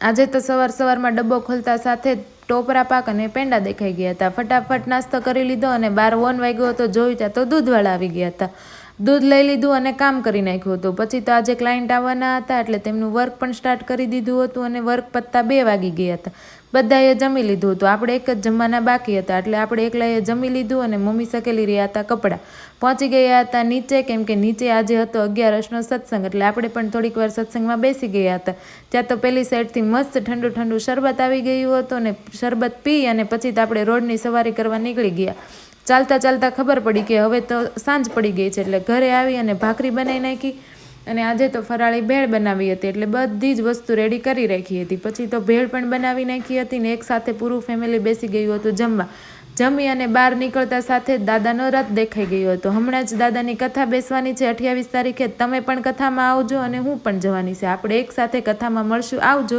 આજે તો સવારમાં ડબ્બો ખોલતા સાથે ટોપરા પાક અને પેંડા દેખાઈ ગયા હતા. ફટાફટ નાસ્તો કરી લીધો અને 12 1 વાગ્યો હતો. જોયું ત્યાં તો દૂધવાળા આવી ગયા હતા. દૂધ લઈ લીધું અને કામ કરી નાખ્યું હતું. પછી તો આજે ક્લાયન્ટ આવવાના હતા એટલે તેમનું વર્ક પણ સ્ટાર્ટ કરી દીધું હતું અને વર્ક પત્તા 2 વાગી ગયા હતા. બધાએ જમી લીધું હતું. આપણે એક જ જમવાના બાકી હતા એટલે આપણે એકલાએ જમી લીધું અને મમ્મી સકેલી રહ્યા હતા કપડાં. પહોંચી ગયા હતા નીચે, કેમ કે નીચે આજે હતો 11 સત્સંગ એટલે આપણે પણ થોડીક વાર સત્સંગમાં બેસી ગયા હતા. ત્યાં તો પેલી સાઈડથી મસ્ત ઠંડુ શરબત આવી ગયું હતું અને શરબત પી અને પછી તો આપણે રોડની સવારી કરવા નીકળી ગયા. ચાલતા ખબર પડી કે હવે તો સાંજ પડી ગઈ છે એટલે ઘરે આવી અને ભાખરી બનાવી નાખી અને આજે તો ફરાળી ભેળ બનાવી હતી એટલે બધી જ વસ્તુ રેડી કરી રાખી હતી. પછી તો ભેળ પણ બનાવી નાખી હતી ને એક સાથે પૂરું ફેમિલી બેસી ગયું હતું જમવા. જમી અને બહાર નીકળતા સાથે દાદાનો રથ દેખાઈ ગયો હતો. હમણાં જ દાદાની કથા બેસવાની છે 28 તારીખે. તમે પણ કથામાં આવજો અને હું પણ જવાની છે. આપણે એક સાથે કથામાં મળશું. આવજો.